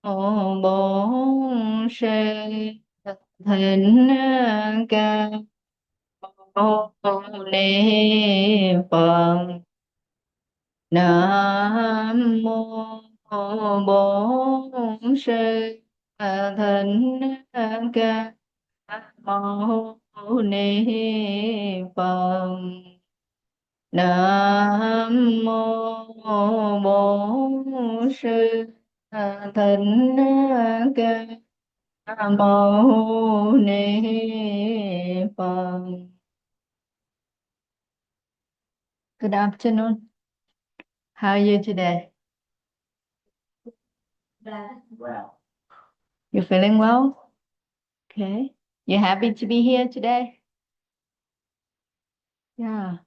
Ô Bổn Sư Thích Ca Mâu Ni Phật. Nam mô Bổn Sư Thích Ca Mâu Ni Phật. Nam mô Bổn Sư Thích Ca Mâu Ni Phật. Good afternoon. How are you today? Well. You feeling well? Okay. You happy to be here today? Yeah.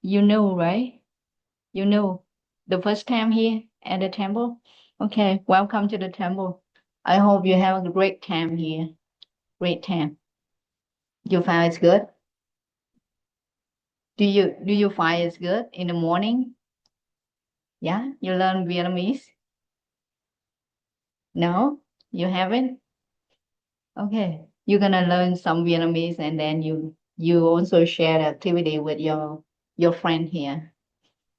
You know, right? You know the first time here at the temple? Okay, welcome to the temple. I hope you have a great time here. Great time. You find it's good? Do you find it's good in the morning? Yeah, you learn Vietnamese? No, you haven't? Okay, you're gonna learn some Vietnamese and then you also share the activity with your friend here.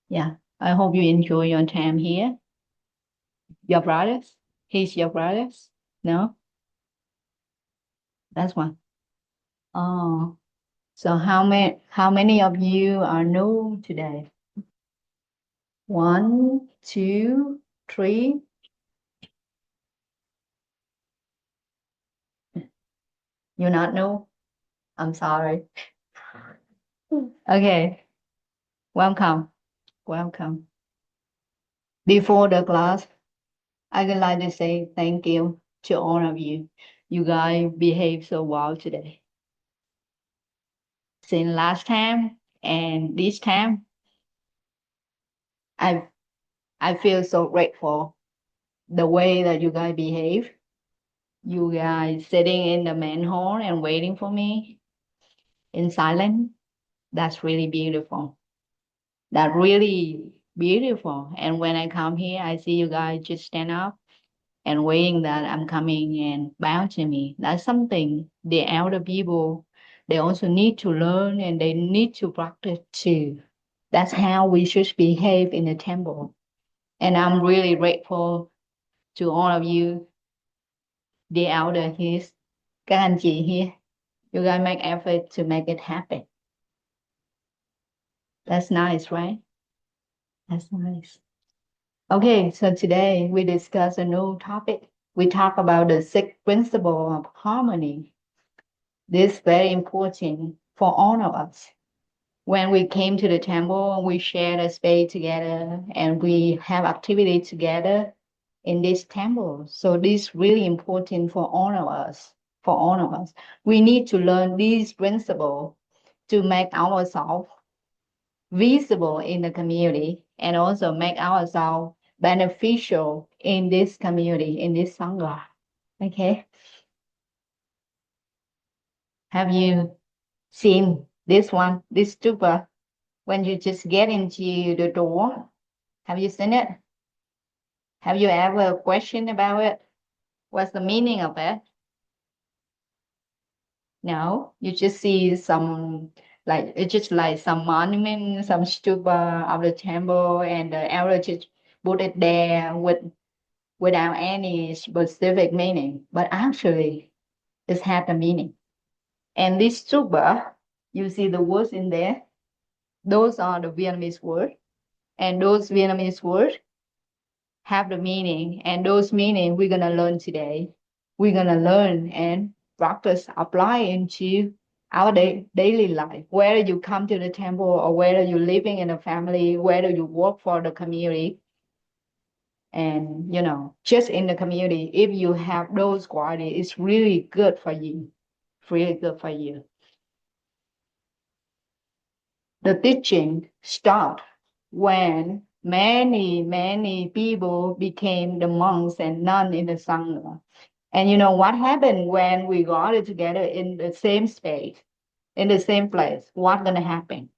Yeah, I hope you enjoy your time here. Your brothers? He's your brothers? No, that's one. Oh, so how many of you are new today? One, two, three. You're not new? I'm sorry. Okay, welcome, welcome. Before the class, I would like to say thank you to all of you. You guys behaved so well today. Since last time and this time, I I feel so grateful the way that you guys behave. You guys sitting in the main hall and waiting for me in silence. That's really beautiful. That really beautiful. And when I come here, I see you guys just stand up and waiting that I'm coming and bow to me. That's something the elder people they also need to learn and they need to practice too. That's how we should behave in the temple. And I'm really grateful to all of you, the elder here, các anh chị here. You guys make effort to make it happen. That's nice, right? That's nice. Okay, so today we discuss a new topic. We talk about the sixth principle of harmony. This is very important for all of us. When we came to the temple, we share a space together and we have activity together in this temple. So this is really important for all of us. For all of us, we need to learn these principles to make ourselves visible in the community and also make ourselves beneficial in this community, in this sangha. Okay. Have you seen this one, this stupa, when you just get into the door? Have you seen it? Have you ever questioned about it? What's the meaning of it? No, you just see some like it's just like some monument, some stupa of the temple, and the elder just put it there without any specific meaning. But actually, it had a meaning. And this stupa, you see the words in there. Those are the Vietnamese words, and those Vietnamese words have the meaning, and those meaning we're gonna learn today. We're gonna learn and practice, apply into our daily life. Whether you come to the temple or whether you're living in a family, whether you work for the community, and just in the community, if you have those qualities, it's really good for you. Really good for you. The teaching start when many people became the monks and nuns in the Sangha. And you know what happened when we got it together in the same space, in the same place? What's gonna happen?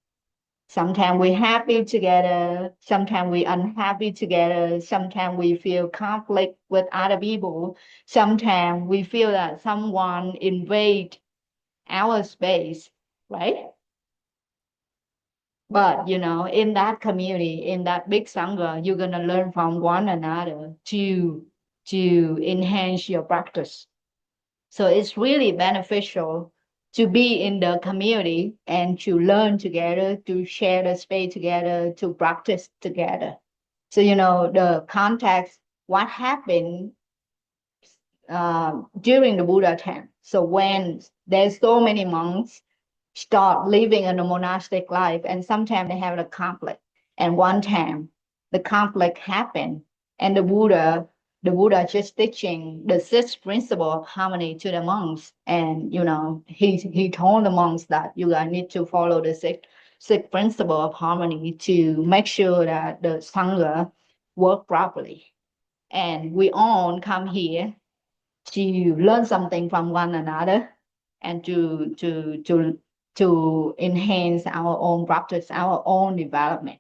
Sometimes we're happy together, sometimes we're unhappy together, sometimes we feel conflict with other people, sometimes we feel that someone invade our space, right? But in that community, in that big sangha, you're gonna learn from one another to enhance your practice. So it's really beneficial to be in the community and to learn together, to share the space together, to practice together. So the context, what happened during the Buddha time. So when there's so many monks start living in a monastic life, and sometimes they have a conflict. And one time, the conflict happened, and the Buddha just teaching the sixth principle of harmony to the monks, and he told the monks that you guys need to follow the sixth principle of harmony to make sure that the sangha work properly. And we all come here to learn something from one another and to enhance our own practice, our own development.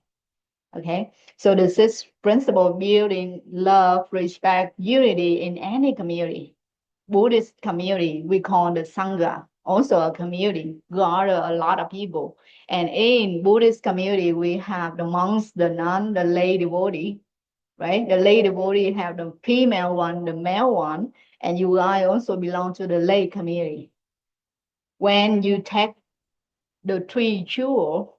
Okay, so the sixth principle, building love, respect, unity in any community. Buddhist community we call the sangha, also a community gather a lot of people. And in Buddhist community we have the monks, the nun, the lay devotee, right? The lay devotee have the female one, the male one, and you guys also belong to the lay community. When you take the three jewel,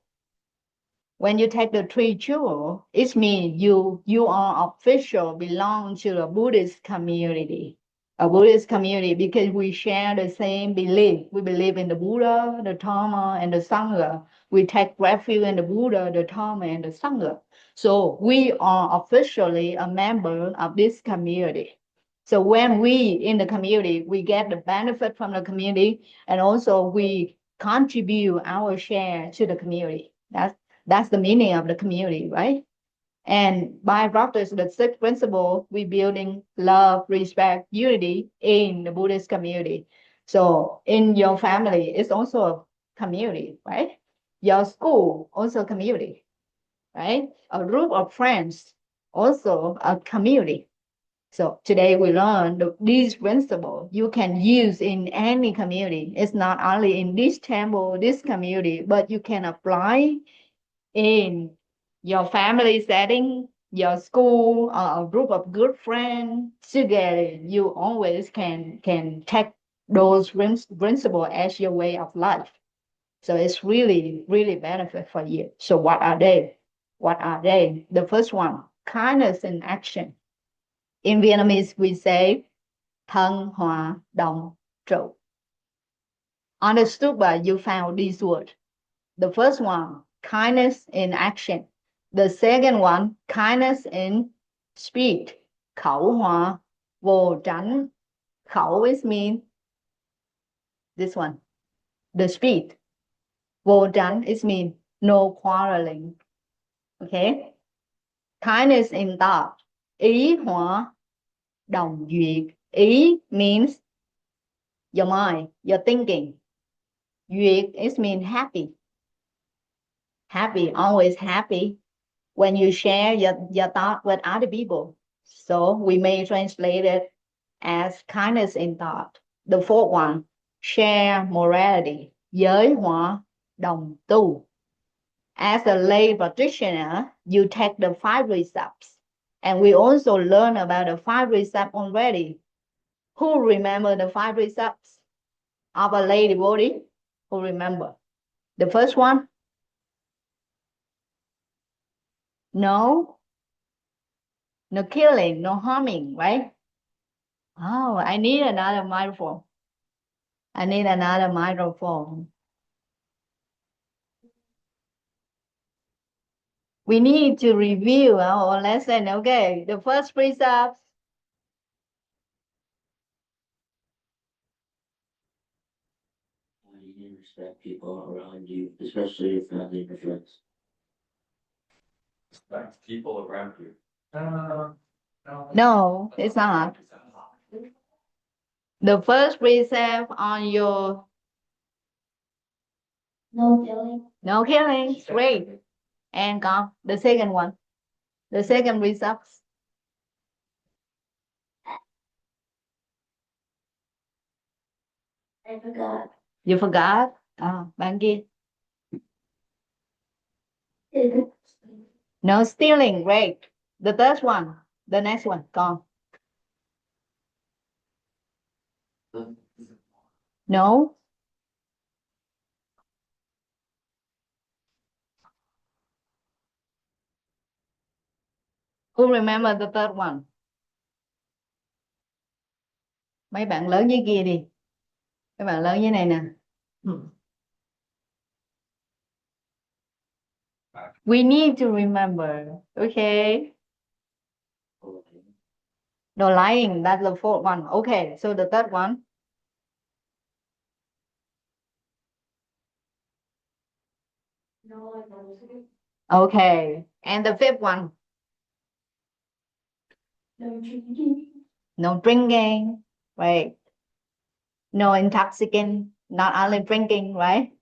it means you are official belong to the Buddhist community. A Buddhist community because we share the same belief. We believe in the Buddha, the Dharma, and the Sangha. We take refuge in the Buddha, the Dharma, and the Sangha. So we are officially a member of this community. So when we in the community, we get the benefit from the community, and also we contribute our share to the community. That's the meaning of the community, right? And by practice the sixth principle, we building love, respect, unity in the Buddhist community. So in your family, it's also a community, right? Your school, also community, right? A group of friends, also a community. So today we learned these principles you can use in any community. It's not only in this temple, this community, but you can apply in your family setting, your school, or a group of good friends together. You always can take those principles as your way of life. So it's really, really benefit for you. So what are they? What are they? The first one, kindness in action. In Vietnamese, we say thân hòa đồng trụ. On the stupa, you found this word. The first one, kindness in action. The second one, kindness in speech. Khẩu hòa vô tránh. Khẩu is mean this one, the speech. Vô tránh is mean no quarreling. Okay. Kindness in thought. Ý hòa đồng duyệt. Ý means your mind, your thinking. Duyệt is mean happy. Happy, always happy when you share your thought with other people. So we may translate it as kindness in thought. The fourth one, share morality. Giới hòa đồng tu. As a lay practitioner, you take the 5 precepts. And we also learn about the 5 precepts already. Who remember the 5 precepts of a lay devotee? Who remember? The first one? No killing, no harming, right? Oh, I need another microphone. We need to review our lesson. Okay, the first precept. You need to respect people around you, especially your family and friends. Respect people around you. No, it's not. The first precept on your No killing. No killing. Great. And go. The second one. The second results. I forgot. You forgot? Bạn kia. No stealing. Great. The third one. The next one. Go. No. Who remember the third one? Mấy bạn lớn dưới kia đi. Mấy bạn lớn dưới này nè. We need to remember. Okay. No lying. That's the fourth one. Okay. So the third one. No. Okay. And the fifth one. No drinking. No drinking. Right. No intoxicant. Not only drinking, right?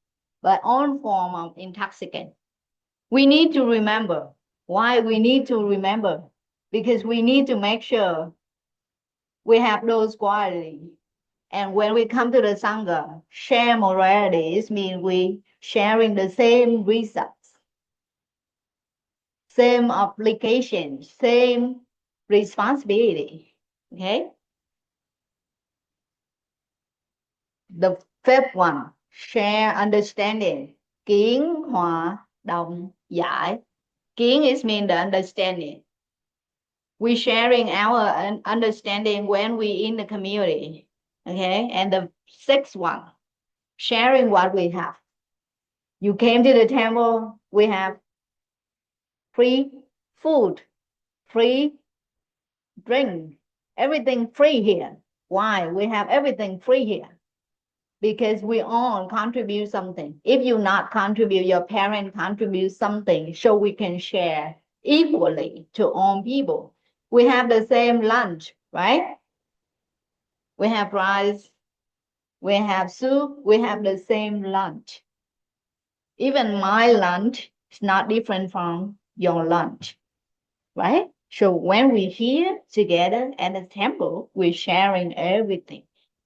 But all form of intoxicant. We need to remember. Why we need to remember? Because we need to make sure we have those qualities. And when we come to the Sangha, share moralities means we sharing the same results, same obligation, same responsibility. Okay? The fifth one, share understanding. Kiến, hòa, đồng, giải. Kiến is mean the understanding. We sharing our understanding when we in the community. Okay? And the sixth one, sharing what we have. You came to the temple, we have free food, free drink, everything free here. Why? We have everything free here. Because we all contribute something. If you not contribute, your parent contribute something, so we can share equally to all people. We have the same lunch, right? We have rice, we have soup, we have the same lunch. Even my lunch is not different from your lunch, right? So when we're here together at the temple, we're sharing everything.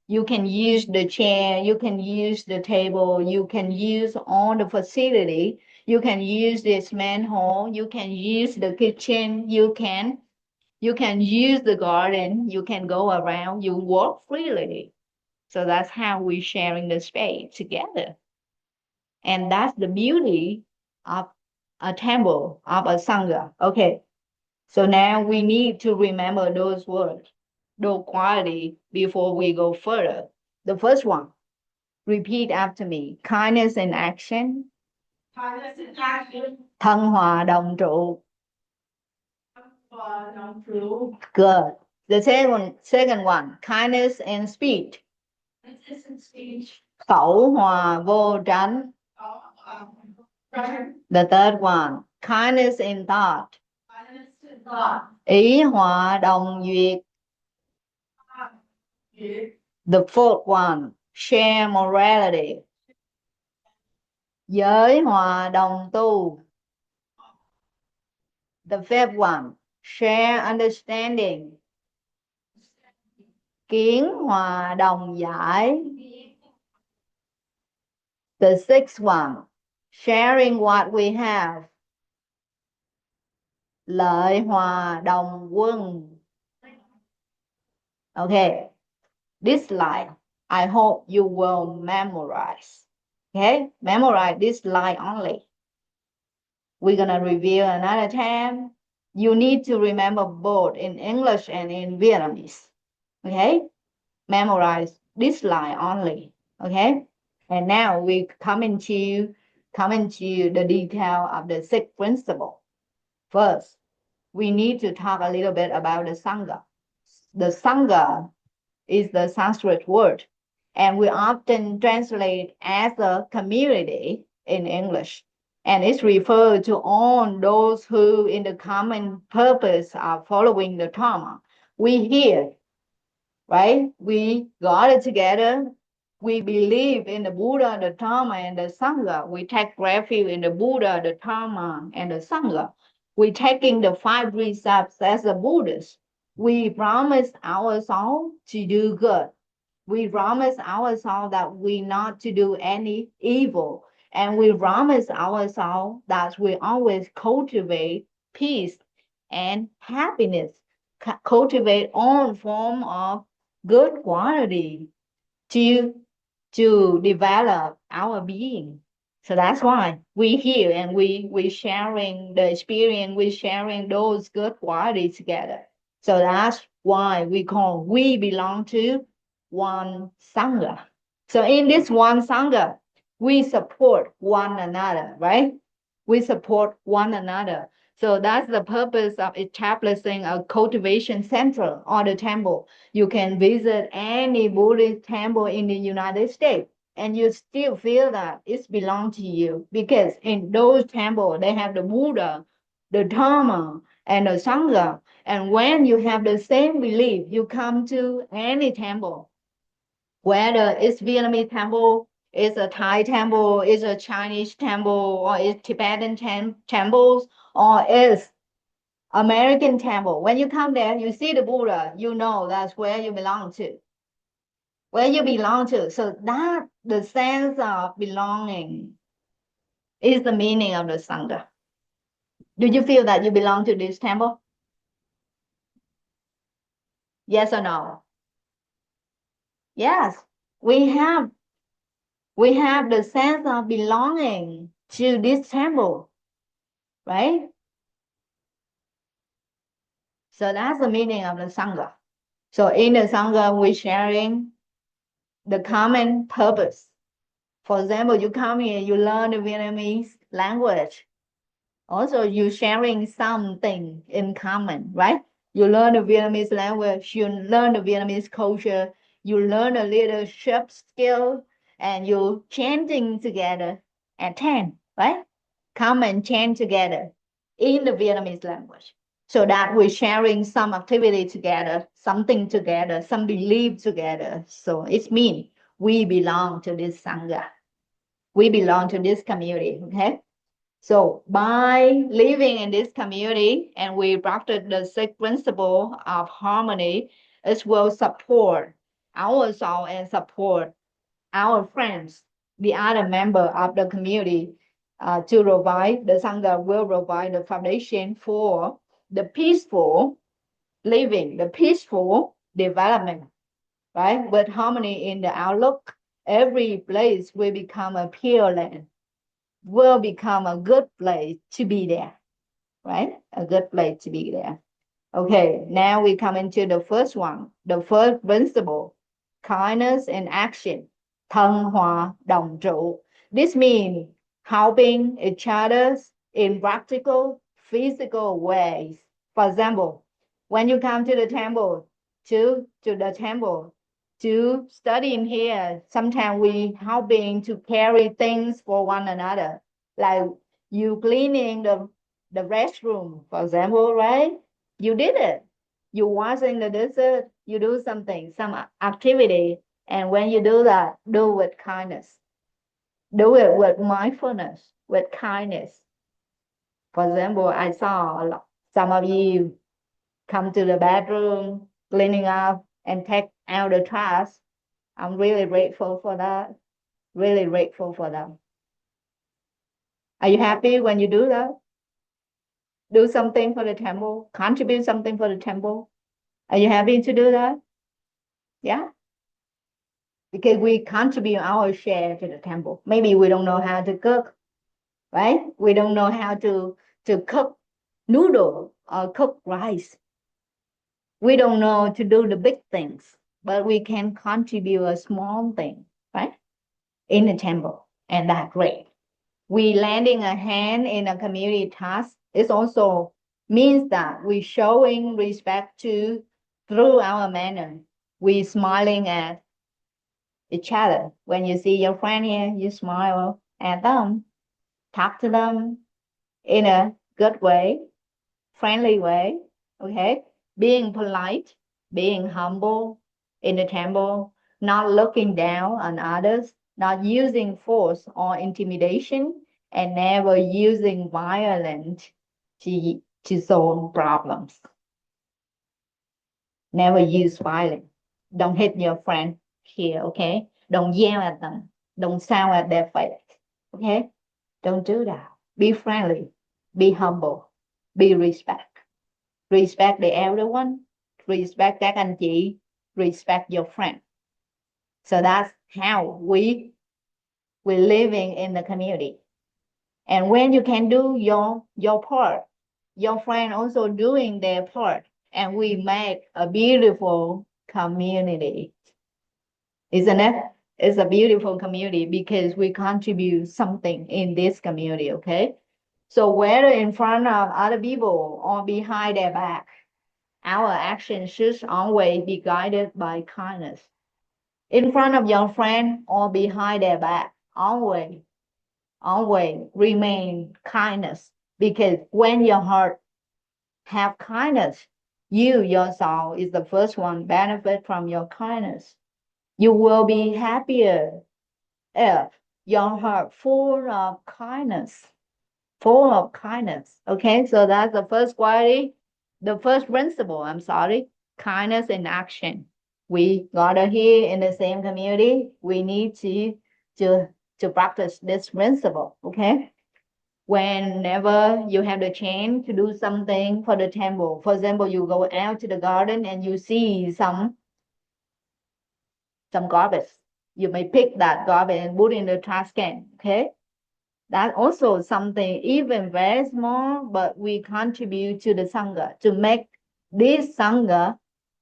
You can use the chair, you can use the table, you can use all the facility, you can use this main hall, you can use the kitchen, you can use the garden, you can go around, you walk freely. So that's how we're sharing the space together. And that's the beauty of a temple, of a Sangha. Okay. So now we need to remember those words, those qualities before we go further. The first one, repeat after me. Kindness in action. Kindness in action. Thân hòa đồng trụ. Good. The second one, kindness in speech. Kindness in speech. Khẩu hòa vô tránh. The third one, kindness in thought. Kindness in thought. Ý hòa đồng duyệt. The fourth one, share morality. Giới hòa đồng tu. The fifth one, share understanding. Kiến hòa đồng giải. The sixth one, sharing what we have. Lợi hòa đồng quân. Okay, this line, I hope you will memorize. Okay, memorize this line only. We're gonna review another time. You need to remember both in English and in Vietnamese. Okay, memorize this line only. Okay, and now we come into the detail of the sixth principle. First, we need to talk a little bit about the Sangha. The Sangha is the Sanskrit word, and we often translate as a community in English. And it's referred to all those who in the common purpose are following the Dharma. We here, right? We got it together. We believe in the Buddha, the Dharma, and the Sangha. We take refuge in the Buddha, the Dharma, and the Sangha. We taking the 5 precepts as a Buddhist. We promise ourselves to do good. We promise ourselves that we not to do any evil. And we promise ourselves that we always cultivate peace and happiness, cultivate all form of good quality to develop our being. So that's why we here and we sharing the experience, we sharing those good qualities together. So that's why we belong to one sangha. So in this one sangha, we support one another, right? We support one another. So that's the purpose of establishing a cultivation center or the temple. You can visit any Buddhist temple in the United States and you still feel that it's belong to you because in those temples they have the Buddha, the Dharma, and the Sangha. And when you have the same belief, you come to any temple, whether it's Vietnamese temple, it's a Thai temple, it's a Chinese temple, or it's Tibetan temples, or it's American temple. When you come there, you see the Buddha, you know that's where you belong to. Where you belong to. So that the sense of belonging is the meaning of the Sangha. Do you feel that you belong to this temple? Yes or no? Yes. We have the sense of belonging to this temple, right? So that's the meaning of the Sangha. So in the Sangha, we're sharing the common purpose. For example, you come here, you learn the Vietnamese language. Also, you sharing something in common, right? You learn the Vietnamese language, you learn the Vietnamese culture, you learn a leadership skill, and you chanting together at 10, right? Come and chant together in the Vietnamese language. So that we're sharing some activity together, something together, some belief together. So it means we belong to this Sangha. We belong to this community, okay? So by living in this community and we practice the 6 principles of harmony, it will support ourselves and support our friends, the other member of the community, to provide, the Sangha will provide the foundation for the peaceful living, the peaceful development, right? With harmony in the outlook, every place will become a pure land, will become a good place to be there, right? A good place to be there. Okay, now we come into the first one, the first principle, kindness in action, thân hòa đồng trụ. This means helping each other in practical, physical ways. For example, when you come to the temple, to study in here, sometimes we helping to carry things for one another, like you cleaning the restroom, for example, right? You did it. You washing the dishes, you do something, some activity. And when you do that, do with kindness. Do it with mindfulness, with kindness. For example, I saw some of you come to the bedroom, cleaning up and take out the trash. I'm really grateful for that. Really grateful for them. Are you happy when you do that? Do something for the temple, contribute something for the temple. Are you happy to do that? Yeah, because we contribute our share to the temple. Maybe we don't know how to cook, right? We don't know how to cook noodle or cook rice. We don't know to do the big things, but we can contribute a small thing, right? In the temple, and that's great. We lending a hand in a community task. It also means that we showing respect to through our manner. We smiling at each other. When you see your friend here, you smile at them, talk to them in a good way, friendly way. Okay, being polite, being humble in the temple, not looking down on others, not using force or intimidation, and never using violence to solve problems. Never use violence. Don't hit your friend here, okay? Don't yell at them. Don't shout at their face, okay? Don't do that. Be friendly. Be humble. Be respect. Respect the everyone. Respect các anh chị. Respect your friend. So that's how we're living in the community. And when you can do your part, your friend also doing their part, and we make a beautiful community, isn't it? It's a beautiful community because we contribute something in this community, okay? So whether in front of other people or behind their back, our actions should always be guided by kindness. In front of your friend or behind their back, always remain kindness, because when your heart have kindness, you yourself is the first one benefit from your kindness. You will be happier if your heart full of kindness. Okay, so that's the first quality, the first principle. I'm sorry, kindness in action. We gather here in the same community. We need to to practice this principle. Okay, whenever you have the chance to do something for the temple, for example, you go out to the garden and you see some garbage. You may pick that garbage and put in the trash can. Okay, that also something even very small, but we contribute to the sangha to make this sangha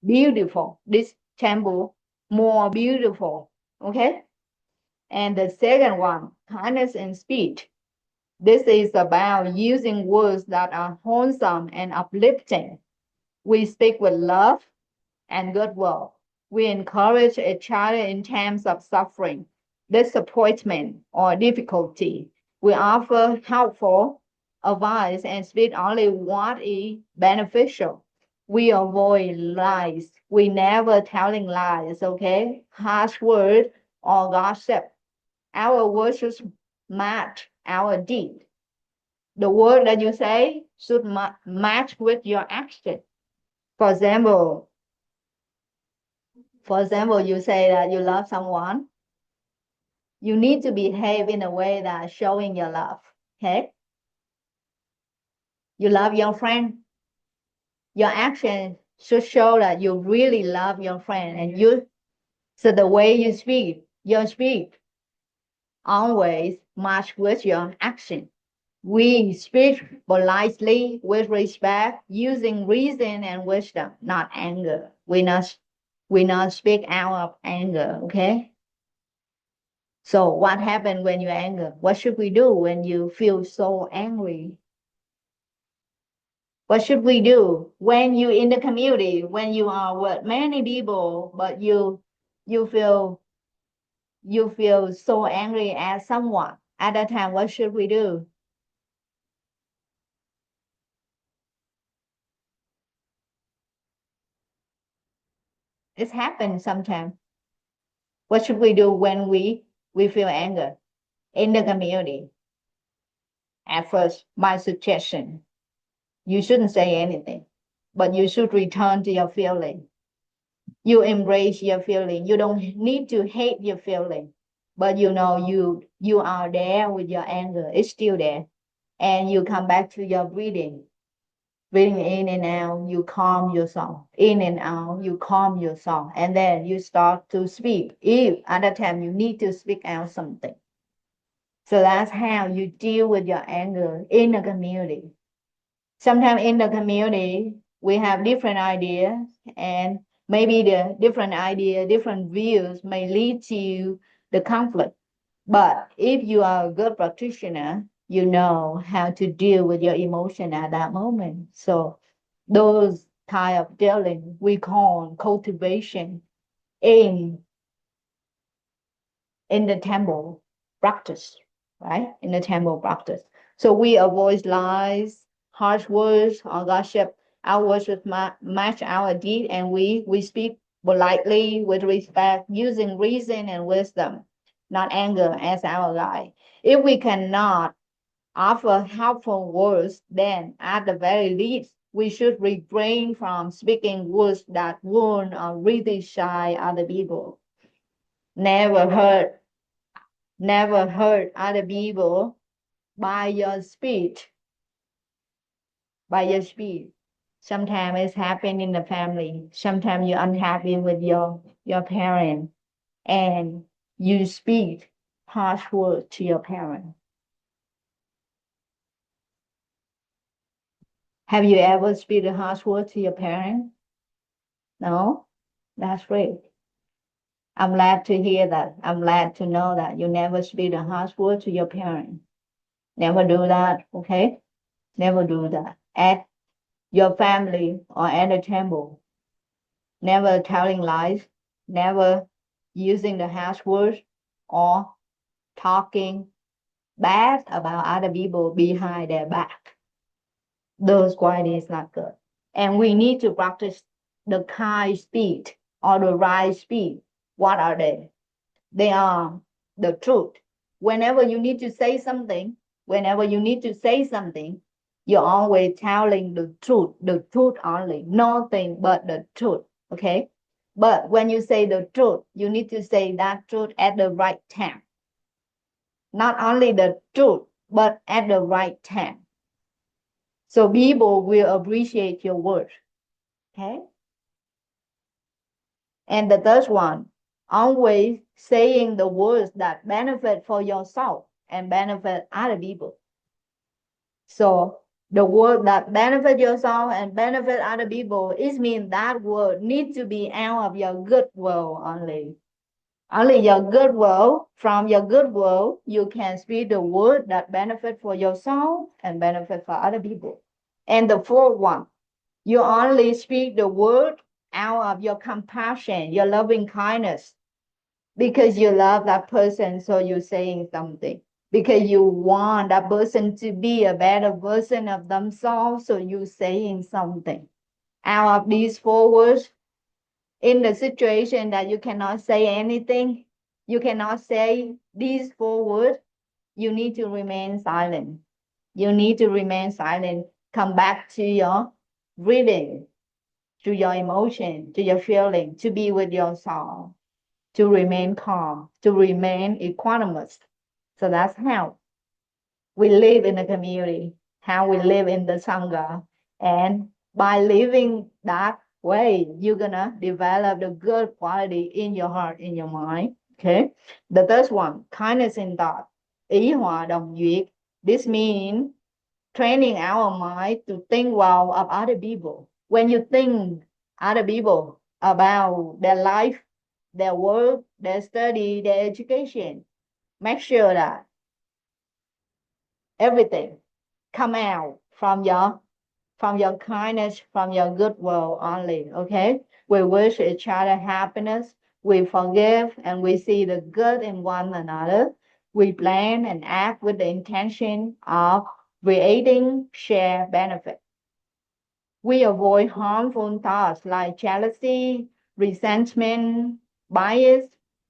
beautiful, this temple more beautiful. Okay, and the second one, kindness and speech. This is about using words that are wholesome and uplifting. We speak with love and goodwill. We encourage each other in times of suffering, disappointment, or difficulty. We offer helpful advice and speak only what is beneficial. We avoid lies. We never telling lies, okay? Harsh words or gossip. Our words should match our deed. The word that you say should match with your action. For example, you say that you love someone, you need to behave in a way that showing your love. Okay? You love your friend, your action should show that you really love your friend, and you so the way you speak, your speak always match with your action. We speak politely with respect, using reason and wisdom, not anger. We not speak out of anger, okay? So what happened when you anger? What should we do when you feel so angry? What should we do when you in the community, when you are with many people, but you feel you feel so angry at someone? At that time, what should we do? It's happened sometimes. What should we do when we feel anger in the community? At first, my suggestion, you shouldn't say anything, but you should return to your feeling. You embrace your feeling. You don't need to hate your feeling, but you know you are there with your anger. It's still there, and you come back to your breathing. Breathing in and out, you calm yourself. In and out, you calm yourself, and then you start to speak. If at the time you need to speak out something, so that's how you deal with your anger in the community. Sometimes in the community, we have different ideas, and maybe the different idea, different views may lead to the conflict. But if you are a good practitioner, you know how to deal with your emotion at that moment. So those kind of dealing we call cultivation in the temple practice, right? In the temple practice. So we avoid lies, harsh words, or gossip. Our words should match our deed, and we speak politely, with respect, using reason and wisdom, not anger as our guide. If we cannot offer helpful words, then at the very least, we should refrain from speaking words that wound or really shy other people. Never hurt, never hurt other people by your speech, by your speech. Sometimes it's happened in the family. Sometimes you're unhappy with your parent and you speak harsh words to your parent. Have you ever speak a harsh word to your parent? No? That's great. I'm glad to hear that. I'm glad to know that you never speak a harsh word to your parent. Never do that, okay? Never do that. At your family or at the temple, never telling lies, never using the harsh words or talking bad about other people behind their back. Those qualities not good. And we need to practice the kind speed or the right speed. What are they? They are the truth. Whenever you need to say something, whenever you need to say something, you're always telling the truth only, nothing but the truth. Okay. But when you say the truth, you need to say that truth at the right time. Not only the truth, but at the right time. So people will appreciate your words. Okay. And the third one, always saying the words that benefit for yourself and benefit other people. So the word that benefit yourself and benefit other people, it means that word needs to be out of your good will only. Only your good will, from your good will, you can speak the word that benefit for yourself and benefit for other people. And the fourth one, you only speak the word out of your compassion, your loving kindness, because you love that person, so you're saying something. Because you want that person to be a better version of themselves, so you're saying something. Out of these four words, in the situation that you cannot say anything, you cannot say these four words, you need to remain silent. You need to remain silent. Come back to your breathing, to your emotion, to your feeling, to be with yourself, to remain calm, to remain equanimous. So that's how we live in the community, how we live in the Sangha. And by living that way, you're gonna develop the good quality in your heart, in your mind. Okay. The third one, kindness in thought. Ý hòa đồng duyệt. This means training our mind to think well of other people. When you think other people about their life, their work, their study, their education, make sure that everything come out from your kindness, from your goodwill only. Okay, we wish each other happiness. We forgive and we see the good in one another. We plan and act with the intention of creating shared benefit. We avoid harmful thoughts like jealousy, resentment, bias,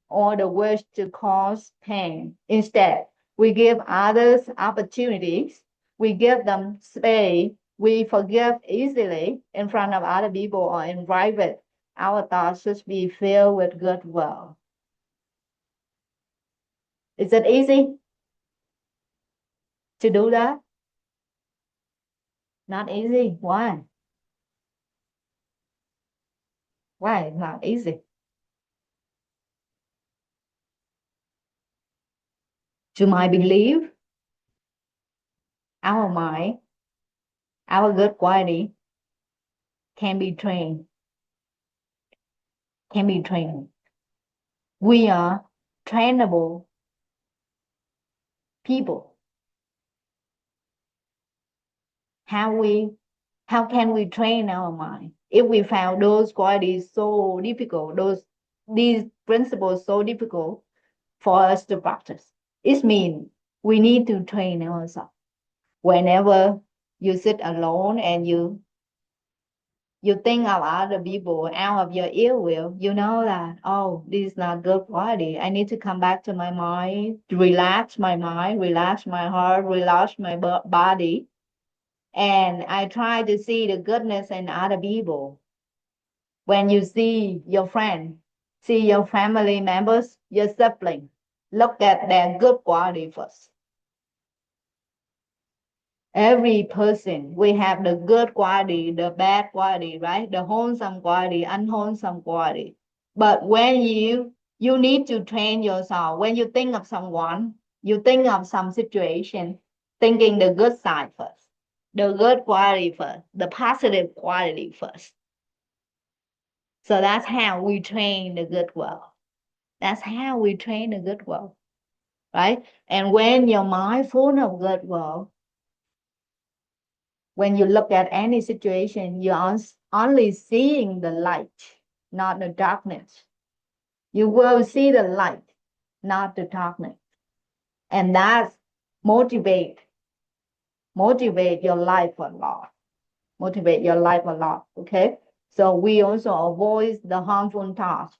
or the wish to cause pain. Instead, we give others opportunities. We give them space. We forgive easily in front of other people or in private. Our thoughts should be filled with goodwill. Is it easy to do that? Not easy. Why? Why? Not easy. To my belief, our mind, our good quality can be trained, can be trained. We are trainable people. How we how can we train our mind? If we found those qualities so difficult, these principles so difficult for us to practice, it means we need to train ourselves. Whenever you sit alone and You think of other people out of your ill will. You know that, oh, this is not good quality. I need to come back to my mind, relax my mind, relax my heart, relax my body. And I try to see the goodness in other people. When you see your friend, see your family members, your sibling, look at their good quality first. Every person, we have the good quality, the bad quality, right? The wholesome quality, unwholesome quality. But when you need to train yourself, when you think of someone, you think of some situation, thinking the good side first, the good quality first, the positive quality first. So that's how we train the good world. That's how we train the good world, right? And when your mind full of good world, when you look at any situation, you're only seeing the light, not the darkness. You will see the light, not the darkness. And that's motivate, motivate your life a lot. Motivate your life a lot. Okay. So we also avoid the harmful thoughts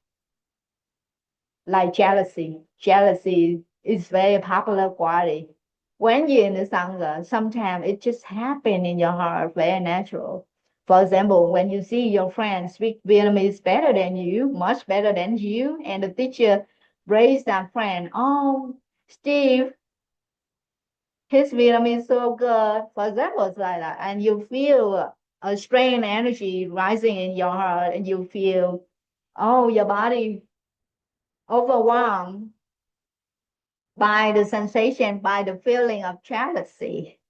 like jealousy. Jealousy is very popular quality. When you're in the Sangha, sometimes it just happens in your heart, very natural. For example, when you see your friend speak Vietnamese better than you, much better than you, and the teacher praise that friend, oh, Steve, his Vietnamese so good. For example, it's like that. And you feel a strange energy rising in your heart, and you feel, oh, your body overwhelmed by the sensation, by the feeling of jealousy.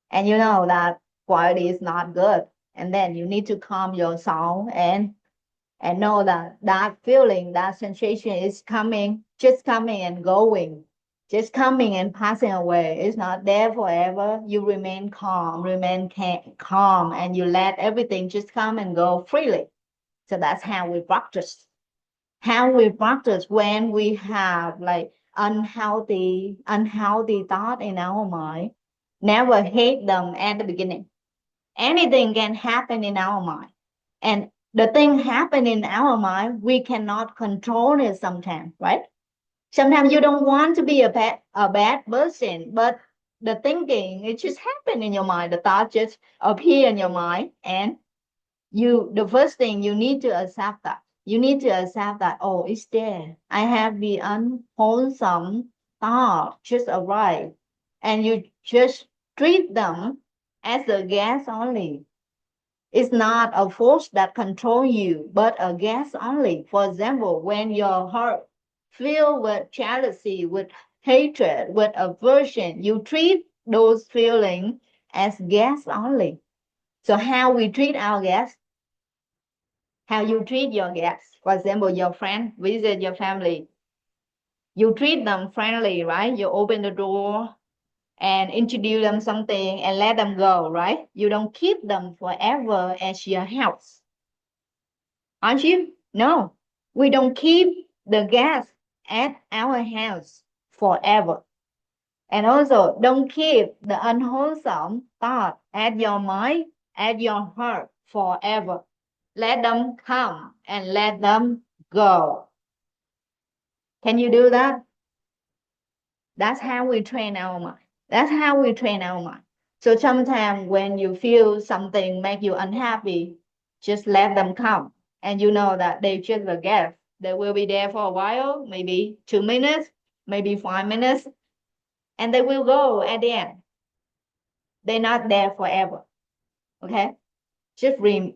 And you know that quality is not good. And then you need to calm yourself and know that that feeling, that sensation is coming, just coming and going, just coming and passing away. It's not there forever. You remain calm, calm, and you let everything just come and go freely. So that's how we practice. How we practice when we have like unhealthy thought in our mind. Never hate them at the beginning. Anything can happen in our mind. And the thing happen in our mind, we cannot control it sometimes, right? Sometimes you don't want to be a bad person, but the thinking, it just happen in your mind. The thought just appear in your mind, and the first thing you need to accept that. You need to accept that, oh, it's there. I have the unwholesome thought just arrived. And you just treat them as a guest only. It's not a force that control you, but a guest only. For example, when your heart filled with jealousy, with hatred, with aversion, you treat those feelings as guests only. So how we treat our guests, how you treat your guests. For example, your friend visit your family. You treat them friendly, right? You open the door and introduce them something and let them go, right? You don't keep them forever as your house. Aren't you? No, we don't keep the guests at our house forever. And also don't keep the unwholesome thought at your mind, at your heart forever. Let them come and let them go. Can you do that? That's how we train our mind. That's how we train our mind. So sometimes when you feel something make you unhappy, just let them come. And you know that they just a guest. They will be there for a while, maybe 2 minutes, maybe 5 minutes, and they will go at the end. They're not there forever. Okay? Just rem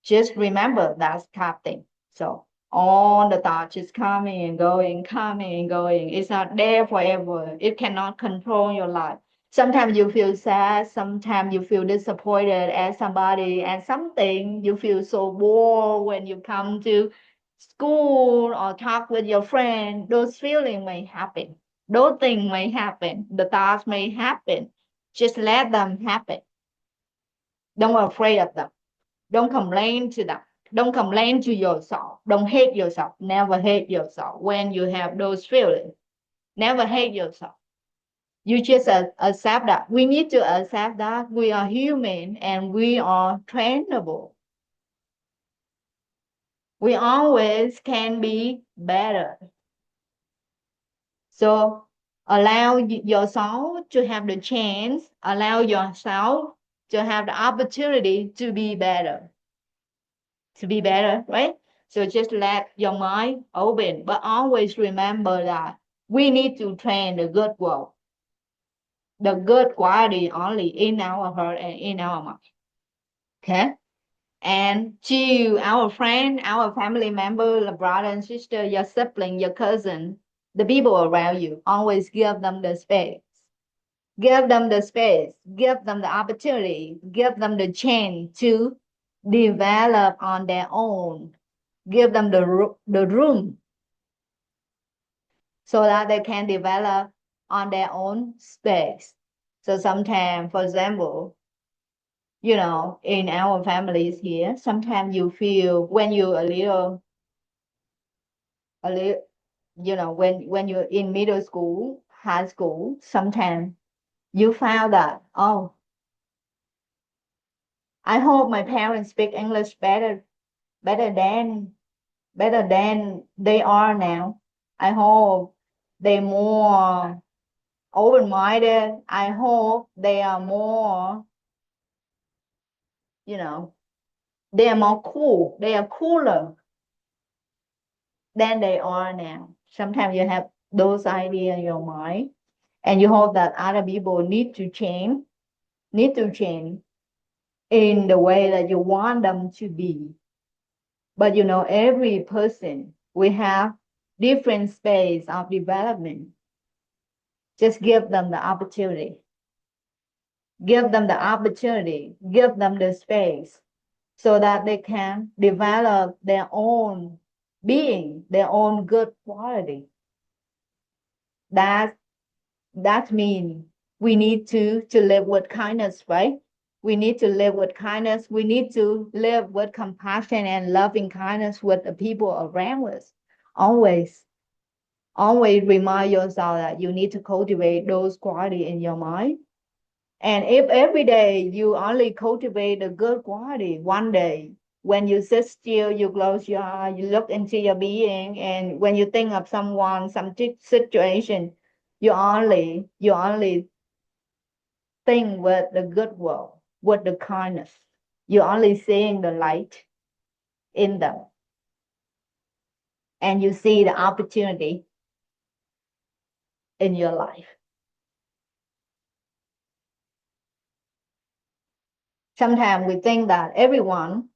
just remember that's captain. So all the thoughts is coming and going, coming and going. It's not there forever. It cannot control your life. Sometimes you feel sad, sometimes you feel disappointed at somebody and something. You feel so bored when you come to school or talk with your friend. Those feelings may happen. Those things may happen. The thoughts may happen. Just let them happen. Don't be afraid of them. Don't complain to them. Don't complain to yourself. Don't hate yourself. Never hate yourself when you have those feelings. Never hate yourself. You just accept that. We need to accept that we are human and we are trainable. We always can be better. So allow yourself to have the chance, allow yourself to have the opportunity to be better, right? So just let your mind open, but always remember that we need to train the good work, the good quality only in our heart and in our mind. Okay? And to our friend, our family member, the brother and sister, your sibling, your cousin, the people around you, always give them the space. Give them the space, give them the opportunity, give them the chance to develop on their own. Give them the room so that they can develop on their own space. So sometimes, for example, in our families here, sometimes you feel when you're a little, when you're in middle school, high school, sometimes you found that, oh, I hope my parents speak English better than better than they are now. I hope they more open-minded. I hope they are more, you know, they are more cool. They are cooler than they are now. Sometimes you have those ideas in your mind, and you hope that other people need to change in the way that you want them to be. But every person we have different space of development. Just give them the opportunity. Give them the opportunity. Give them the space so that they can develop their own being, their own good quality. That that means we need to live with kindness, right? We need to live with kindness. We need to live with compassion and loving kindness with the people around us. Always, always remind yourself that you need to cultivate those qualities in your mind. And if every day you only cultivate the good quality, one day when you sit still, you close your eyes, you look into your being, and when you think of someone, some situation, you only think with the good word, with the kindness. You're only seeing the light in them, and you see the opportunity in your life. Sometimes we think that everyone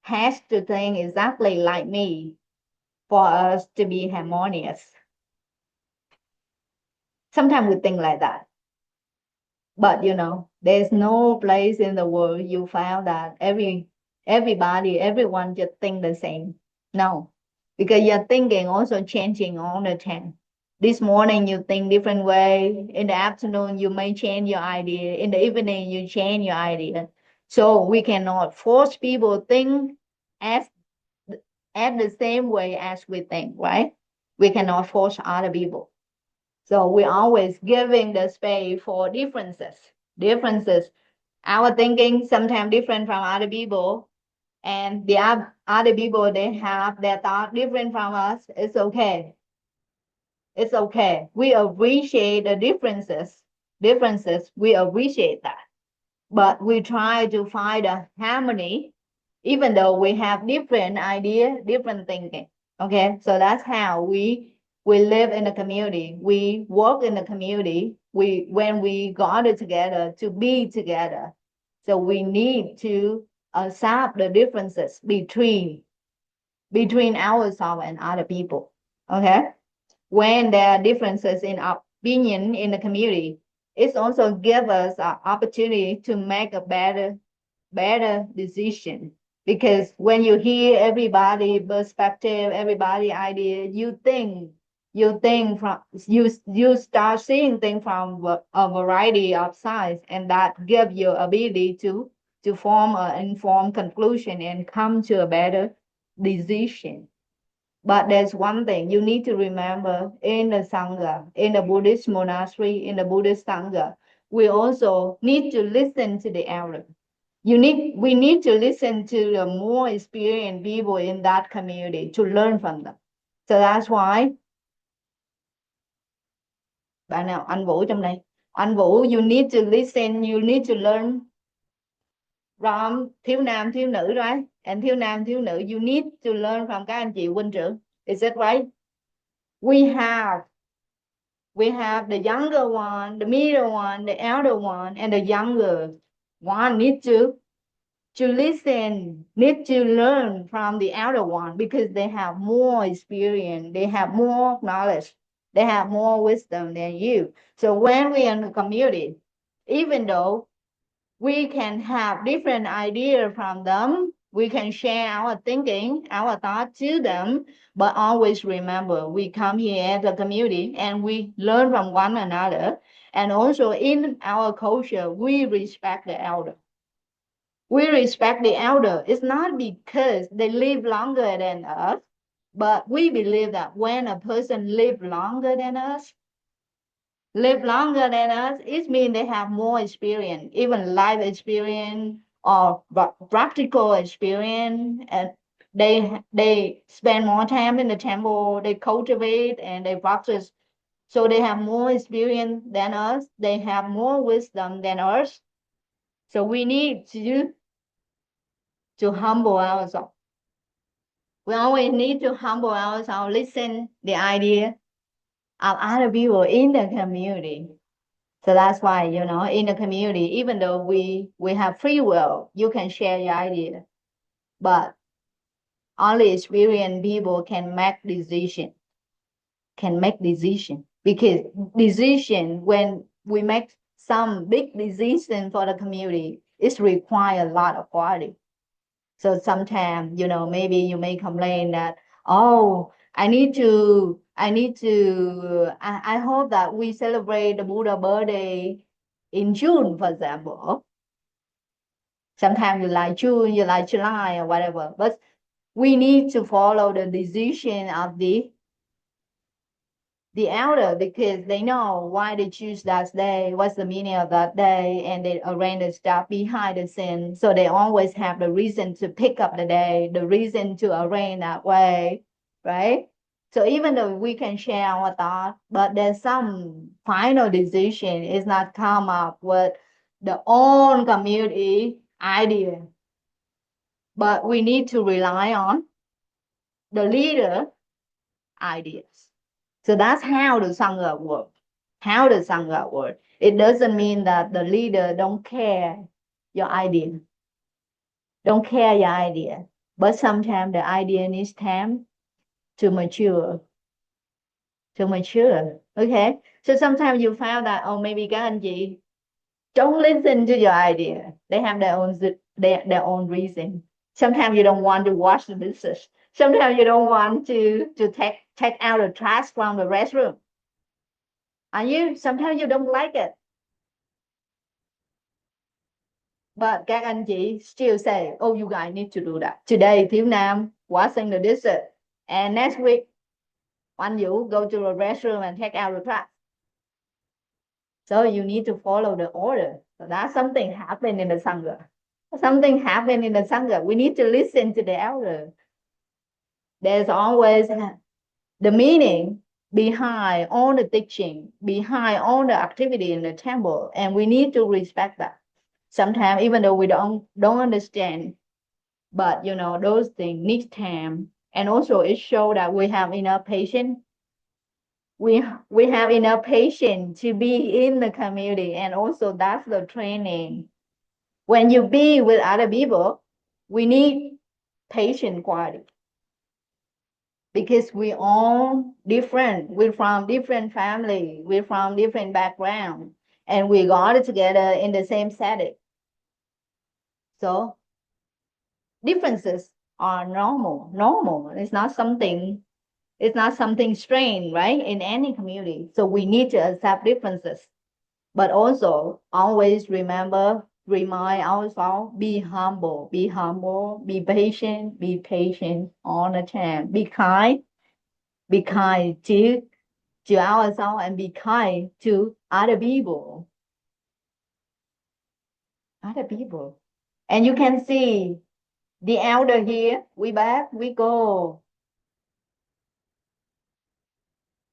has to think exactly like me for us to be harmonious. Sometimes we think like that. But there's no place in the world you found that everybody, everyone just think the same. No, because your thinking also changing all the time. This morning you think different way. In the afternoon you may change your idea. In the evening you change your idea. So we cannot force people think as at the same way as we think, right? We cannot force other people. So we're always giving the space for differences. Differences. Our thinking sometimes different from other people, and the other people they have their thought different from us. It's okay. It's okay. We appreciate the differences. Differences. We appreciate that, but we try to find a harmony even though we have different idea, different thinking. Okay, so that's how we live in the community, we work in the community, we when we got it together to be together. So we need to accept the differences between ourselves and other people. Okay, when there are differences in opinion in the community, it also gives us an opportunity to make a better decision, because when you hear everybody perspective, everybody idea, you think from you start seeing things from a variety of sides, and that give you ability to form an informed conclusion and come to a better decision. But there's one thing you need to remember: in the Sangha, in the Buddhist monastery, in the Buddhist Sangha, we also need to listen to the elder. We need to listen to the more experienced people in that community to learn from them. So that's why bạn nào anh Vũ trong đây, anh Vũ, you need to listen, you need to learn from thiếu nam thiếu nữ, right? And thiếu nam thiếu nữ, you need to learn from các anh chị huynh trưởng. Is that right? We have the younger one, the middle one, the elder one, and the younger one need to listen, need to learn from the elder one because they have more experience, they have more knowledge, they have more wisdom than you. So when we are in the community, even though we can have different ideas from them, we can share our thinking, our thoughts to them, but always remember we come here as a community and we learn from one another. And also in our culture, we respect the elder. We respect the elder. It's not because they live longer than us, but we believe that when a person live longer than us, it means they have more experience, even life experience or practical experience, and they spend more time in the temple, they cultivate and they practice. So they have more experience than us, they have more wisdom than us. So we need to humble ourselves. We always need to humble ourselves, listen the idea of other people in the community. So that's why, in the community, even though we have free will, you can share your idea, but only experienced people can make decision because decision, when we make some big decision for the community, it requires a lot of quality. So sometimes, maybe you may complain that, oh, I hope that we celebrate the Buddha birthday in June, for example. Sometimes you like June, you like July or whatever, but we need to follow the decision of the elder because they know why they choose that day, what's the meaning of that day, and they arrange the stuff behind the scene. So they always have the reason to pick up the day, the reason to arrange that way, right? So even though we can share our thoughts, but there's some final decision is not come up with the own community idea. But we need to rely on the leader ideas. So that's how the Sangha works. How the Sangha works. It doesn't mean that the leader don't care your idea. Don't care your idea. But sometimes the idea needs time to mature. To mature. Okay? So sometimes you found that, oh, maybe các anh chị don't listen to your idea. They have their own reason. Sometimes you don't want to wash the dishes. Sometimes you don't want to take out the trash from the restroom. And sometimes you don't like it. But các anh chị still say, oh, you guys need to do that. Today, Thiếu Nam washing the dishes. And next week, Anh Vũ go to the restroom and take out the trash. So you need to follow the order. So that's something happened in the Sangha. Something happened in the Sangha. We need to listen to the elder. There's always the meaning behind all the teaching, behind all the activity in the temple, and we need to respect that. Sometimes, even though we don't understand, but those things need time, and also it shows that we have enough patience. We have enough patience to be in the community, and also that's the training. When you be with other people, we need patient quality because we all different. We're from different family. We're from different background, and we got together in the same setting. So differences are normal. Normal. It's not something strange, right? In any community. So we need to accept differences, but also always remind ourselves, be humble, be patient all the time. Be kind to ourselves and be kind to other people. Other people. And you can see the elder here, we back, we go.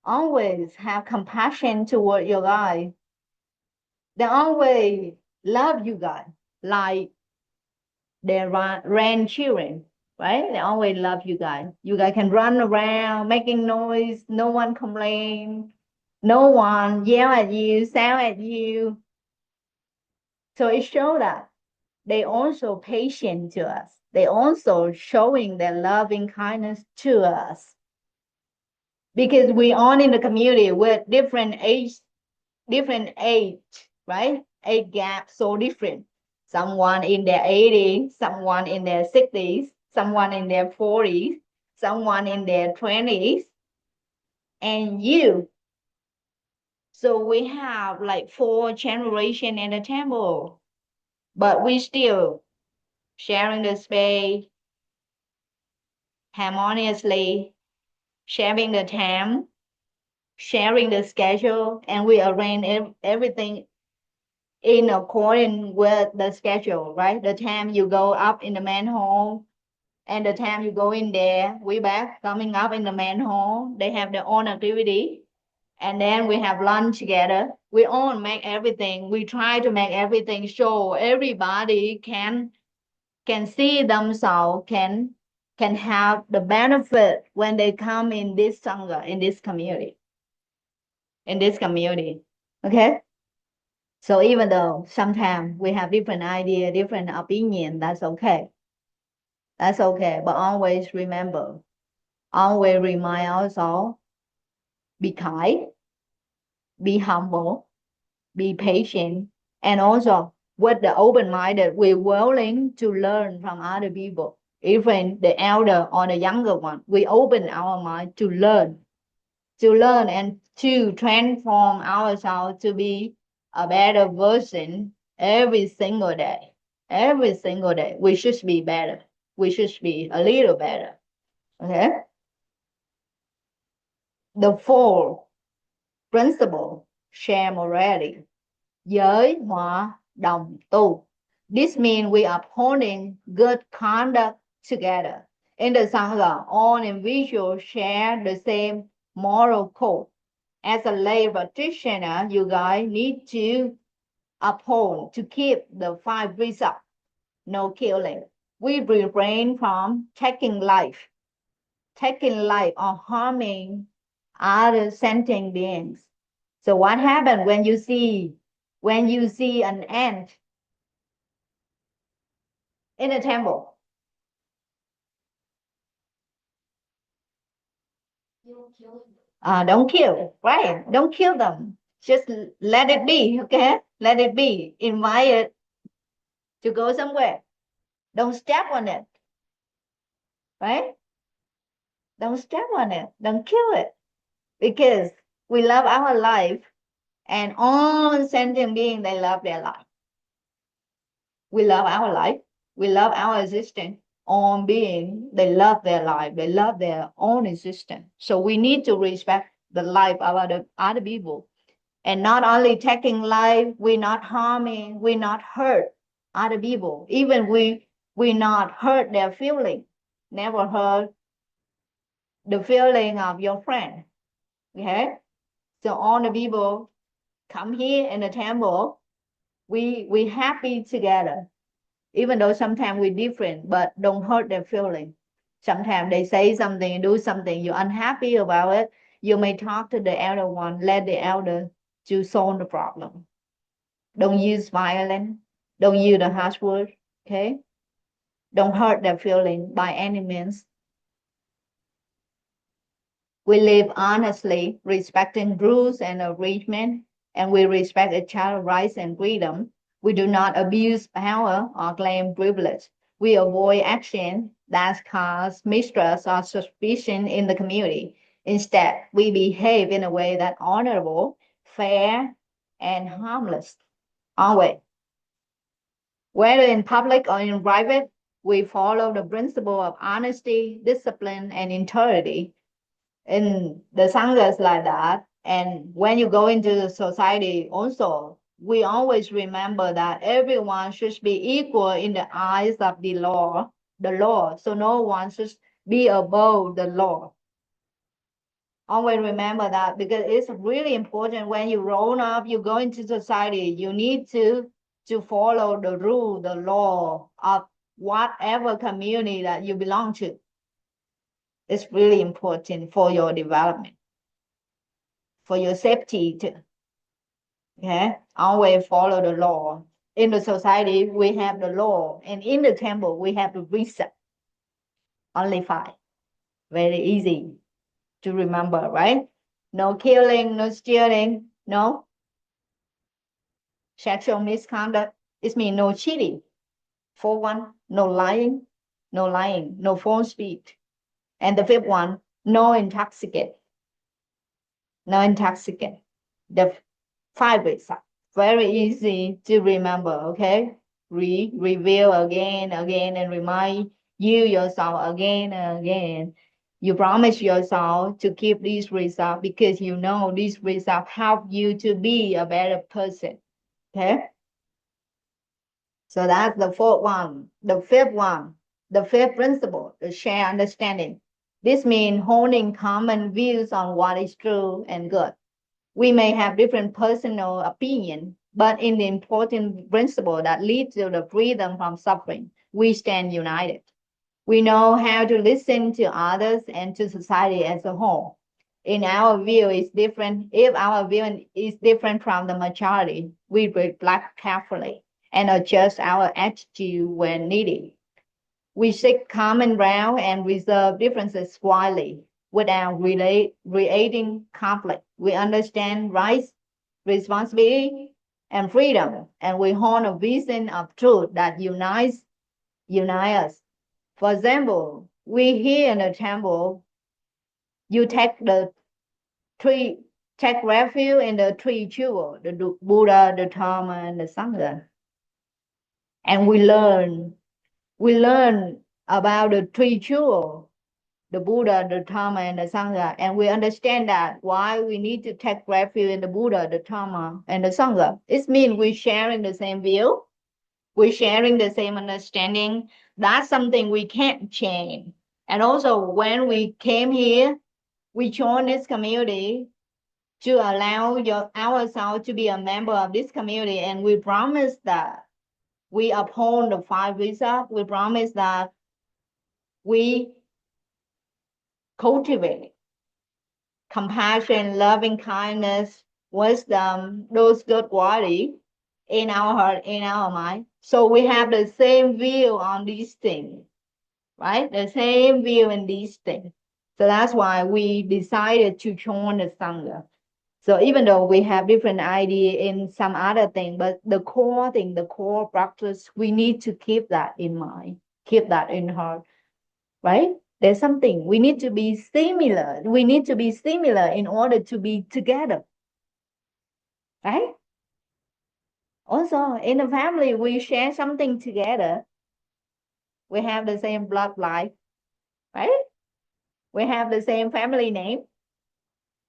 Always have compassion toward your guys. They always love you guys like their grandchildren, right? They always love you guys. You guys can run around making noise. No one complain. No one yell at you, shout at you. So it shows that they also patient to us. They also showing their loving kindness to us because we all in the community with different age, right? Age gap so different. Someone in their 80s, someone in their 60s, someone in their 40s, someone in their 20s, and you. So we have like 4 generations in the temple, but we still sharing the space harmoniously, sharing the time, sharing the schedule, and we arrange everything in accordance with the schedule, right? The time you go up in the main hall and the time you go in there, we back coming up in the main hall. They have their own activity. And then we have lunch together. We all make everything. We try to make everything so everybody can see themselves, can have the benefit when they come in this sangha, in this community, in this community. Okay. So even though sometimes we have different idea, different opinion, that's okay. That's okay. But always remember, always remind ourselves, be kind, be humble, be patient, and also with the open-minded, we're willing to learn from other people. Even the elder or the younger one, we open our mind to learn and to transform ourselves to be a better version every single day. Every single day, we should be better. We should be a little better. Okay. The fourth principle, share morality. Giới hòa đồng tu. This means we are upholding good conduct together. In the Sangha, all individuals share the same moral code. As a lay practitioner, you guys need to uphold, to keep the 5 precepts. No killing. We refrain from taking life or harming other sentient beings. So what happens when you see an ant in a temple? Don't kill, right? Don't kill them. Just let it be, okay? Let it be. Invite it to go somewhere. Don't step on it, right? Don't step on it. Don't kill it because we love our life and all sentient beings, they love their life. We love our life. We love our existence. All beings, they love their life. They love their own existence. So we need to respect the life of other people. And not only taking life, we're not harming, we're not hurt other people. Even we not hurt their feeling. Never hurt the feeling of your friend. Okay? So all the people come here in the temple, we happy together. Even though sometimes we're different, but don't hurt their feeling. Sometimes they say something, do something, you're unhappy about it. You may talk to the elder one, let the elder to solve the problem. Don't use violence. Don't use the harsh word. Okay? Don't hurt their feeling by any means. We live honestly, respecting rules and arrangement, and we respect each other's rights and freedom. We do not abuse power or claim privilege. We avoid action that cause mistrust or suspicion in the community. Instead, we behave in a way that's honorable, fair, and harmless. Always. Whether in public or in private, we follow the principle of honesty, discipline, and integrity. In the sanghas like that, and when you go into the society also, we always remember that everyone should be equal in the eyes of the law, so no one should be above the law. Always remember that, because it's really important. When you grown up, you go into society, you need to follow the rule, the law of whatever community that you belong to. It's really important for your development, for your safety too. Okay, always follow the law. In the society, we have the law, and in the temple, we have the precept. Only five. Very easy to remember, right? No killing, no stealing, no sexual misconduct. It means no cheating. Fourth one, no lying, no false speech. And the fifth one, no intoxicant, no intoxicant. The five ways are very easy to remember. Okay, review again, and remind yourself again and again. You promise yourself to keep these results, because you know these results help you to be a better person. Okay. So that's the fourth one. The fifth one, the fifth principle, the share understanding. This means holding common views on what is true and good. We may have different personal opinion, but in the important principle that leads to the freedom from suffering, we stand united. We know how to listen to others and to society as a whole. In our view is different. If our view is different from the majority, we reflect carefully and adjust our attitude when needed. We seek common ground and resolve differences wisely without creating conflict. We understand rights, responsibility, and freedom, and we hold a vision of truth that unite us. For example, we here in the temple, you take refuge in the three jewels, the Buddha, the Dharma, and the Sangha. And we learn about the three jewels, the Buddha, the Dharma, and the Sangha. And we understand that why we need to take refuge in the Buddha, the Dharma, and the Sangha. It means we're sharing the same view, we're sharing the same understanding. That's something we can't change. And also, when we came here, we joined this community to allow ourselves to be a member of this community. And we promise that we uphold the five precepts. We promise that we cultivate compassion, loving kindness, wisdom, those good qualities in our heart, in our mind. So we have the same view on these things, right? The same view in these things. So that's why we decided to join the Sangha. So even though we have different idea in some other thing, but the core thing, the core practice, we need to keep that in mind, keep that in heart, right? There's something we need to be similar. We need to be similar in order to be together, right? Also, in the family, we share something together. We have the same bloodline, right? We have the same family name.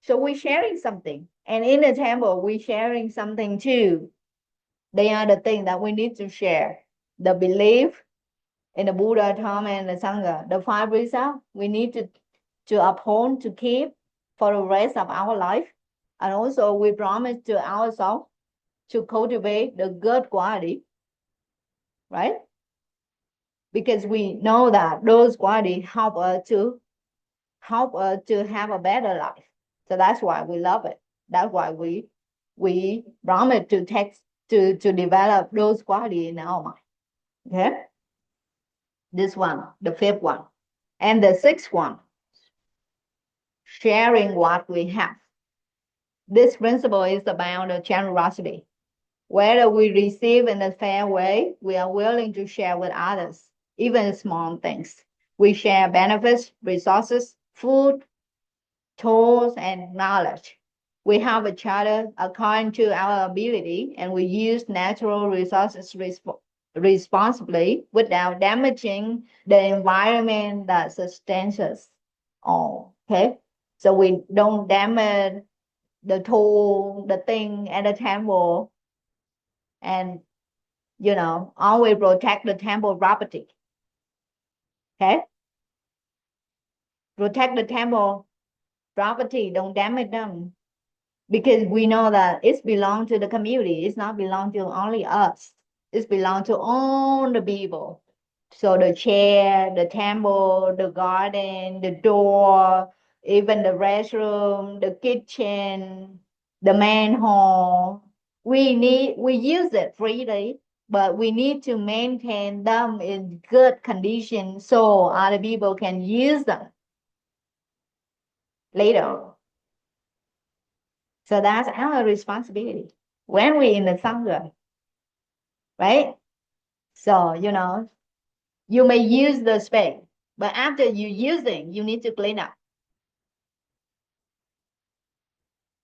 So we're sharing something. And in the temple, we're sharing something too. They are the things that we need to share. The belief in the Buddha, Dharma, and the Sangha. The five precepts we need to uphold, to keep for the rest of our life. And also we promise to ourselves to cultivate the good quality, right? Because we know that those qualities help us to have a better life. So that's why we love it. That's why we promise to take to develop those qualities in our mind. Okay. This one, the fifth one. And the sixth one, sharing what we have. This principle is about generosity. Whether we receive in a fair way, we are willing to share with others, even small things. We share benefits, resources, food, tools, and knowledge. We help each other according to our ability, and we use natural resources responsibly without damaging the environment that sustains us all. Okay, so we don't damage the tool, the thing at the temple, and always protect the temple property. Okay, protect the temple property. Don't damage them, because we know that it's belong to the community. It's not belong to only us. It's belong to all the people. So the chair, the table, the garden, the door, even the restroom, the kitchen, the manhole, we use it freely, but we need to maintain them in good condition so other people can use them later. So that's our responsibility when we're in the Sangha, right? So, you may use the space, but after you using, you need to clean up,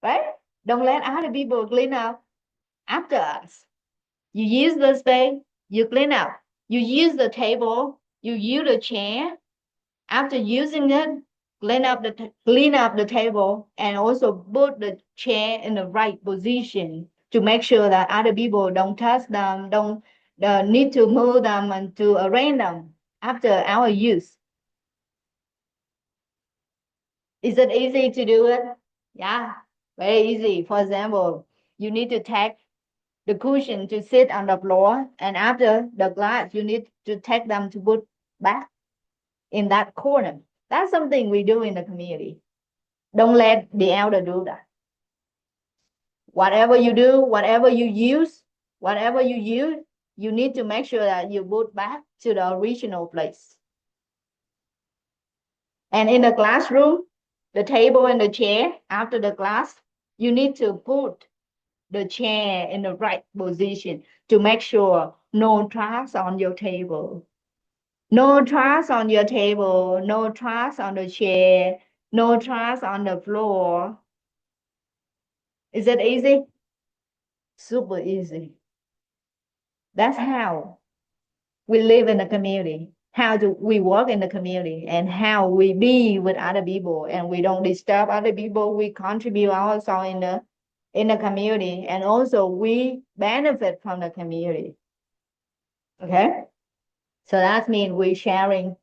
right? Don't let other people clean up after us. You use the space, you clean up. You use the table, you use the chair. After using it, clean up the table and also put the chair in the right position to make sure that other people don't touch them, don't need to move them and to arrange them after our use. Is it easy to do it? Yeah, very easy. For example, you need to take the cushion to sit on the floor, and after the glass, you need to take them to put back in that corner. That's something we do in the community. Don't let the elder do that. Whatever you do, whatever you use, you need to make sure that you put back to the original place. And in the classroom, the table and the chair after the class, you need to put the chair in the right position to make sure no trash on your table. No trash on your table, no trash on the chair, no trash on the floor. Is it easy? Super easy. That's how we live in the community. How do we work in the community and how we be with other people, and we don't disturb other people. We contribute also in the community, and also we benefit from the community. Okay, so that means we sharing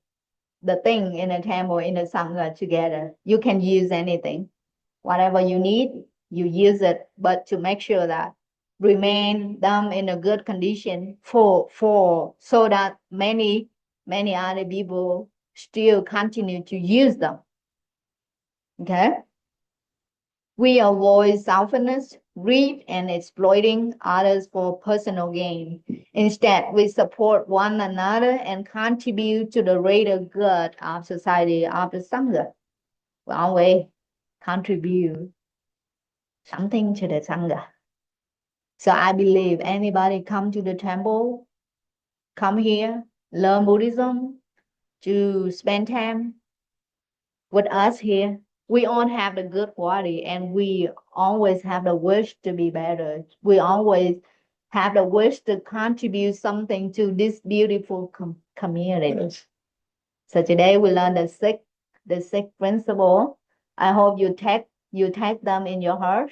the thing in the temple, in the sangha together. You can use anything, whatever you need, you use it, but to make sure that remain them in a good condition for so that many other people still continue to use them. Okay, we avoid selfishness, greed, and exploiting others for personal gain. Instead, we support one another and contribute to the greater good of society, of the Sangha. We always contribute something to the Sangha. So I believe anybody come to the temple, come here, learn Buddhism, to spend time with us here. We all have the good quality, and we always have the wish to be better. We always have the wish to contribute something to this beautiful community. So today we learn the six principle. I hope you take them in your heart,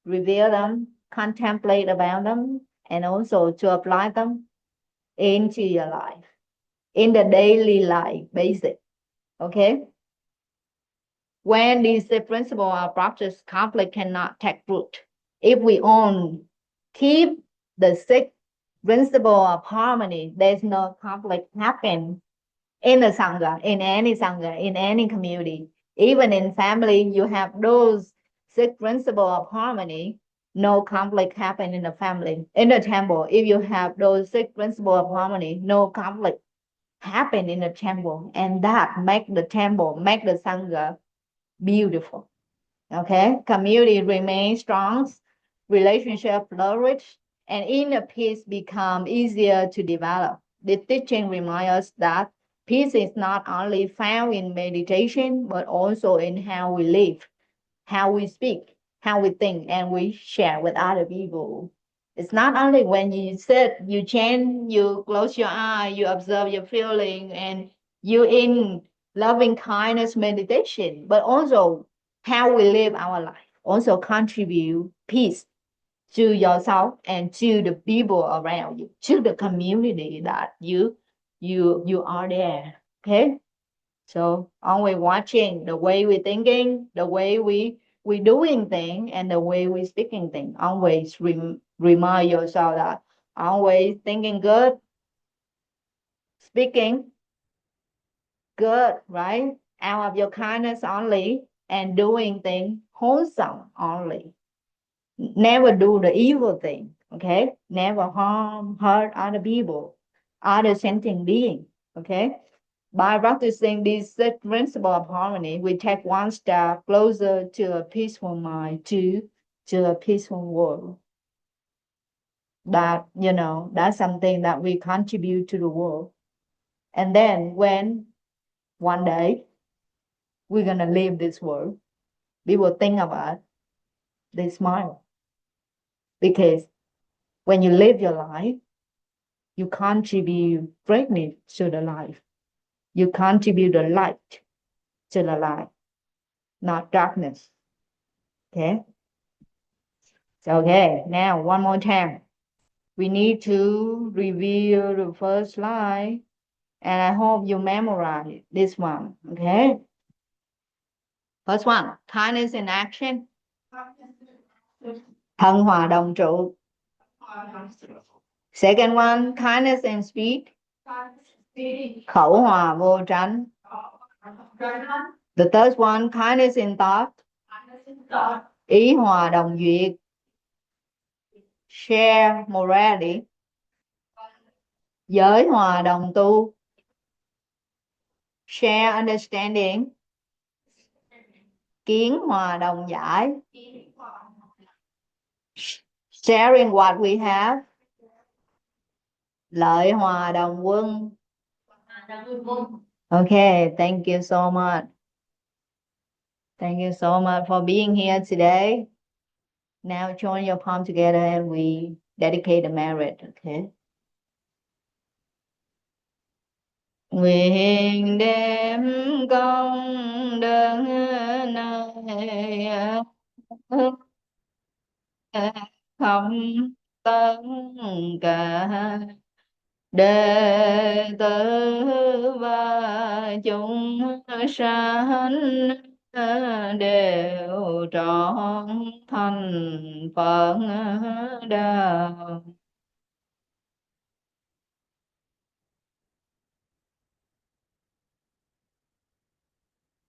revere them, contemplate about them, and also to apply them into your life, in the daily life basis. Okay? When these principles are practiced, conflict cannot take root. If we all keep the six principle of harmony, there's no conflict happen in the sangha, in any community. Even in family, you have those six principles of harmony. No conflict happen in the family. In the temple, if you have those six principles of harmony, no conflict happen in the temple, and that make the temple, make the sangha beautiful. Okay, community remains strong, relationship flourish, and inner peace become easier to develop. The teaching reminds us that peace is not only found in meditation, but also in how we live, how we speak, how we think, and we share with other people. It's not only when you sit, you chant, you close your eye, you observe your feeling, and you in loving kindness meditation, but also how we live our life also contribute peace to yourself and to the people around you, to the community that you are there. Okay, so always watching the way we thinking, the way we doing thing, and the way we speaking thing. Always remind yourself that always thinking good, speaking good, right? Out of your kindness only, and doing things wholesome only. Never do the evil thing, okay? Never hurt other people, other sentient being, okay? By practicing this principle of harmony, we take one step closer to a peaceful mind, to a peaceful world. That, that's something that we contribute to the world. And then when one day we're going to leave this world, people think of us, they smile. Because when you live your life, you contribute greatly to the life. You contribute the light to the life, not darkness. Okay? So, okay, now one more time. We need to review the first line, and I hope you memorize this one. Okay? First one, kindness in action. Thân hòa đồng trụ. Second one, kindness in speech. Khẩu hòa vô tranh. The third one, kindness in thought. Ý hòa đồng duyệt. Share morality. Giới hòa đồng tu. Share understanding. Kiến hòa đồng giải. Sharing what we have. Lợi hòa đồng quân. Okay, thank you so much. Thank you so much for being here today. Now join your palm together and we dedicate the merit, okay? Nguyện đem công đức này không tất cả đệ tử và chúng sanh đều trọn thành Phật đạo.